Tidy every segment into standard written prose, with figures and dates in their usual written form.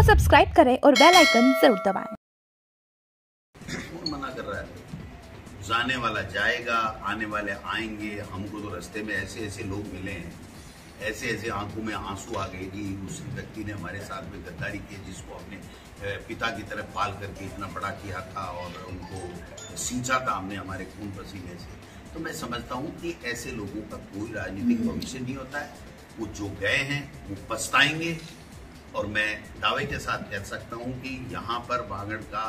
को सब्सक्राइब करें और बेल आइकन जरूर दबाएं। कौन मना कर रहा है? जाने वाला जाएगा, आने वाले आएंगे। हमको तो रास्ते में ऐसे ऐसे लोग मिले हैं, ऐसे ऐसे आंखों में आंसू आ गए कि उस व्यक्ति ने हमारे साथ में गद्दारी की, जिसको अपने पिता की तरह पाल करके इतना बड़ा किया था और उनको सींचा था हमने हमारे खून पसीने से। तो मैं समझता हूँ कि ऐसे लोगों का कोई राजनीतिक भविष्य नहीं होता है। वो जो गए हैं वो पछताएंगे। और मैं दावे के साथ कह सकता हूँ कि यहाँ पर बागड़ का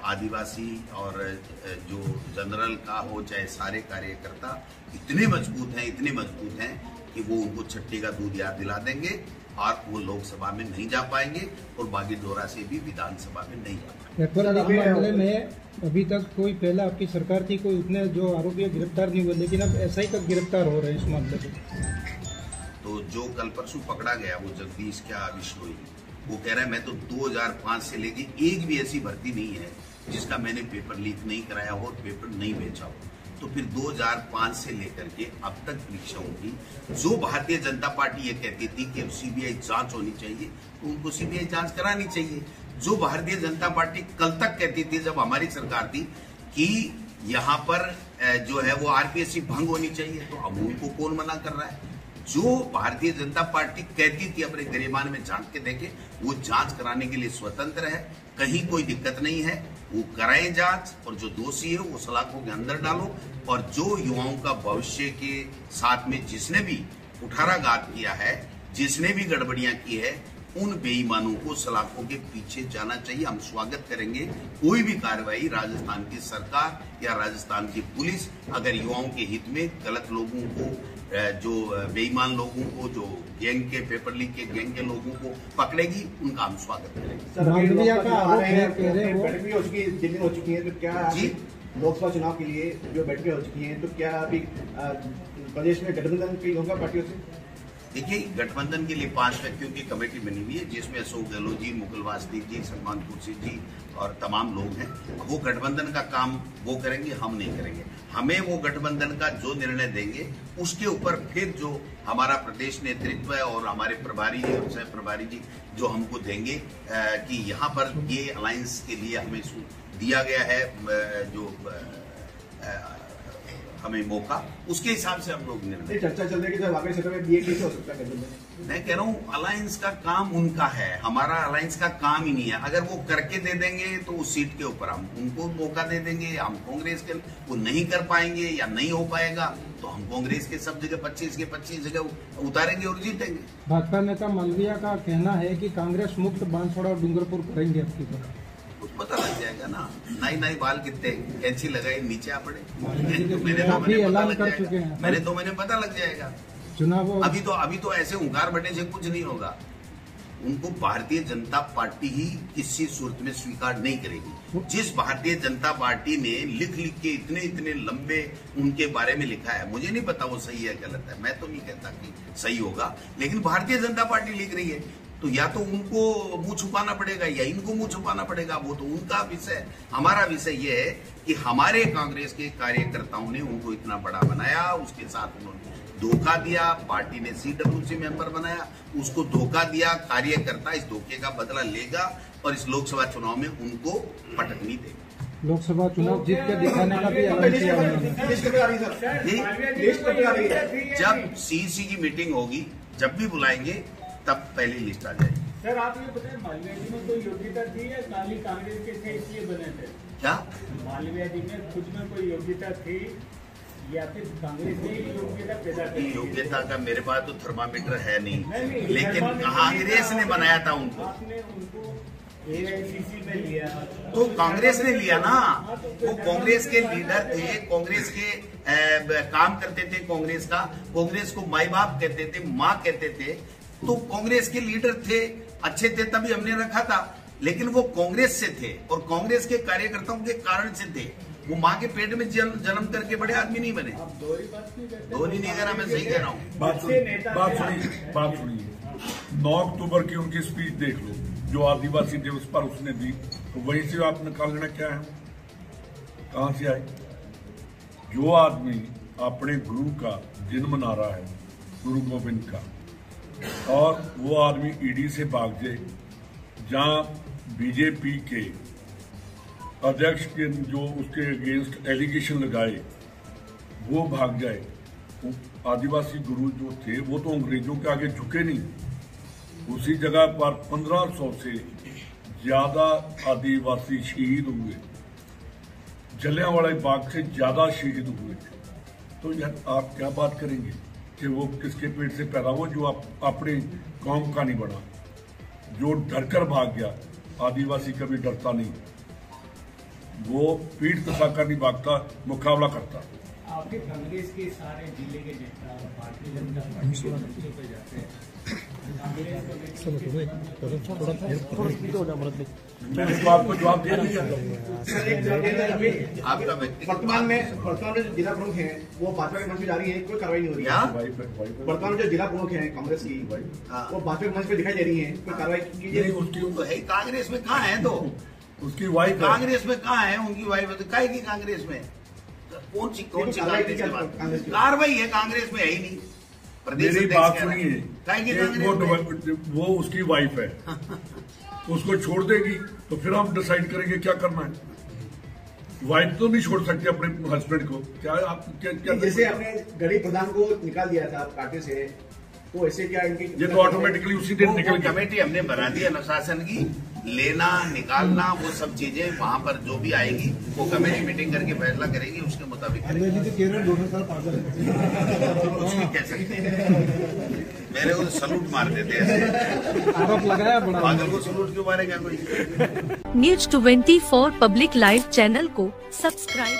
आदिवासी और जो जनरल का हो चाहे सारे कार्यकर्ता इतने मजबूत हैं कि वो उनको छट्टे का दूध याद दिला देंगे और वो लोकसभा में नहीं जा पाएंगे और बागीडोरा से भी विधानसभा में नहीं जा पाएंगे। मामले में अभी तक कोई पहला आपकी सरकार थी, कोई उतने जो आरोपी गिरफ्तार नहीं हुए, लेकिन अब ऐसा ही तक गिरफ्तार हो रहे हैं इस मामले में। तो जो कल परसों पकड़ा गया वो जगदीश क्या बिश्नोई, वो कह रहा है मैं तो 2005 से लेके एक भी ऐसी भर्ती नहीं है जिसका मैंने पेपर लीक नहीं कराया हो और पेपर नहीं बेचा हो। तो फिर 2005 से लेकर के अब तक परीक्षाओं की जो भारतीय जनता पार्टी ये कहती थी कि सीबीआई जांच होनी चाहिए, तो उनको सीबीआई जांच करानी चाहिए। जो भारतीय जनता पार्टी कल तक कहती थी जब हमारी सरकार थी कि यहाँ पर जो है वो आरपीएससी भंग होनी चाहिए, तो अब उनको कौन मना कर रहा है? जो भारतीय जनता पार्टी कहती थी अपने गरिमान में झांक के देखे, वो जांच कराने के लिए स्वतंत्र है, कहीं कोई दिक्कत नहीं है। वो कराएं जांच और जो दोषी है वो सलाखों के अंदर डालो। और जो युवाओं का भविष्य के साथ में जिसने भी कुठाराघात किया है, जिसने भी गड़बड़ियां की है, उन बेईमानों को सलाखों के पीछे जाना चाहिए। हम स्वागत करेंगे कोई भी कार्रवाई राजस्थान की सरकार या राजस्थान की पुलिस अगर युवाओं के हित में गलत लोगों को, जो बेईमान लोगों को, जो गैंग के पेपर लीक के गैंग के लोगों को पकड़ेगी, उनका हम स्वागत करेंगे। हो चुकी है तो क्या जी लोकसभा चुनाव के लिए जो बैठकें हो चुकी हैं, तो क्या अभी प्रदेश में गठबंधन की होगा पार्टियों से? देखिए, गठबंधन के लिए 5 व्यक्तियों की कमेटी बनी हुई है जिसमें अशोक गहलोत जी, मुकुल वासनिक जी, सलमान खुर्शीद जी और तमाम लोग हैं। वो गठबंधन का काम वो करेंगे, हम नहीं करेंगे। हमें वो गठबंधन का जो निर्णय देंगे उसके ऊपर फिर जो हमारा प्रदेश नेतृत्व है और हमारे प्रभारी और सह प्रभारी जी जो हमको देंगे कि यहाँ पर ये अलायंस के लिए हमें दिया गया है जो हमें मौका, उसके हिसाब से हम लोग निर्णय। चर्चा चल रही है कि वाकई सत्र में बीए कैसे हो सकता है? मैं कह रहा हूँ अलायंस का काम उनका है, हमारा अलायंस का काम ही नहीं है। अगर वो करके दे देंगे तो उस सीट के ऊपर हम उनको मौका दे देंगे। हम कांग्रेस के वो नहीं कर पाएंगे या नहीं हो पाएगा तो हम कांग्रेस के सब जगह 25 के 25 जगह उतारेंगे और जीतेंगे। भाजपा नेता मालवीय का कहना है कि कांग्रेस मुक्त बांसवाड़ा और डूंगरपुर करेंगे आपकी तरह। कुछ पता लग जाएगा ना, नई बाल कितने कैंची लगाई नीचे आ पड़े, मैंने पता लग जाएगा चुनाव। अभी तो ऐसे हुंकार बढ़ने से कुछ नहीं होगा। उनको भारतीय जनता पार्टी ही किसी सूरत में स्वीकार नहीं करेगी। जिस भारतीय जनता पार्टी ने लिख के इतने लंबे उनके बारे में लिखा है, मुझे नहीं पता वो सही है गलत है, मैं तो नहीं कहता कि सही होगा, लेकिन भारतीय जनता पार्टी लिख रही है तो या तो उनको मुंह छुपाना पड़ेगा या इनको मुंह छुपाना पड़ेगा। वो तो उनका विषय। हमारा विषय ये है कि हमारे कांग्रेस के कार्यकर्ताओं ने उनको इतना बड़ा बनाया, उसके साथ उन्होंने धोखा दिया। पार्टी ने CWC मेंबर बनाया, उसको धोखा दिया। कार्यकर्ता इस धोखे का बदला लेगा और इस लोकसभा चुनाव में उनको पटकनी देगा। लोकसभा चुनाव जीत के दिखाने का भी जब CEC की मीटिंग होगी, जब भी बुलाएंगे तब पहली लिस्ट आ जाएगी। सर आप ये बताएं, मालवीय जी में कोई योग्यता थी या खाली कांग्रेस के थे इसलिए बने थे? क्या मालवीय जी में खुद में कोई योग्यता थी या फिर कांग्रेस ने योग्यता पैदा की? योग्यता का मेरे पास तो थर्मामीटर है नहीं, लेकिन कांग्रेस ने बनाया था उनको। आपने उनको AICC में लिया तो कांग्रेस ने लिया ना, वो कांग्रेस के लीडर थे, कांग्रेस के काम करते थे, कांग्रेस को माई बाप कहते थे, माँ कहते थे, तो कांग्रेस के लीडर थे, अच्छे थे, तभी हमने रखा था। लेकिन वो कांग्रेस से थे और कांग्रेस के कार्यकर्ताओं के कारण से थे। वो माँ के पेट में जन्म करके बड़े आदमी नहीं बने। दोहरी नहीं करा, मैं सही कह रहा हूँ। बात सुनिए 9 अक्टूबर की उनकी स्पीच देख लो जो आदिवासी दिवस पर उसने दी, तो वहीं से आप निकाल लेना क्या है, कहां से आए? जो आदमी अपने गुरु का दिन मना रहा है, गुरु गोविंद का, और वो आदमी ईडी से भाग जाए, जहां बीजेपी के अध्यक्ष के जो उसके अगेंस्ट एलिगेशन लगाए वो भाग जाए। आदिवासी गुरु जो थे वो तो अंग्रेजों के आगे झुके नहीं। उसी जगह पर 1500 से ज्यादा आदिवासी शहीद हुए, जलियांवाला बाग से ज्यादा शहीद हुए। तो यार आप क्या बात करेंगे कि वो किसके पेट से पैदा हुआ जो आप अपने कौम का नहीं बना, जो डरकर भाग गया। आदिवासी कभी डरता नहीं, वो पीठ कसाकर नहीं भागता, मुकाबला करता। आपके कांग्रेस के सारे जिले के नेता भारतीय जनता पार्टी के मंचों पे जाते हैं। मैंने इस बात को जवाब दे दिया। आपका वर्तमान में जो जिला प्रमुख हैं वो भाजपा के मंच पे जा रही है, कोई कार्रवाई नहीं हो रही है। वर्तमान में जो जिला प्रमुख हैं कांग्रेस की वो भाजपा के मंच पे दिखाई दे रही है, कोई कार्रवाई कीजिए। उसकी तो है कांग्रेस में कहाँ है, तो उसकी वाइफ कांग्रेस में कहाँ है, उनकी वाइफ है तो काहे की कांग्रेस में, कौन सी कार्रवाई है, कांग्रेस में है ही नहीं। मेरी बात सुनिए, वो उसकी वाइफ है, उसको छोड़ देगी तो फिर हम डिसाइड करेंगे क्या करना है। वाइफ तो नहीं छोड़ सकती अपने हस्बैंड को। क्या आप क्या जैसे आपने गरीब प्रधान को निकाल दिया था पार्टी से, तो ऐसे क्या इनकी ये तो ऑटोमेटिकली उसी दिन निकल गया। कमेटी हमने बना दी अनुशासन की, लेना निकालना वो सब चीजें वहां पर जो भी आएगी वो कमेटी मीटिंग करके फैसला करेगी, उसके मुताबिक उसकी कह सकते हैं। मेरे को सलूट मार देते हैं, आरोप लगाया बड़ा। पागल को सलूट क्यों मारेगा कोई। News 24 पब्लिक लाइव चैनल को सब्सक्राइब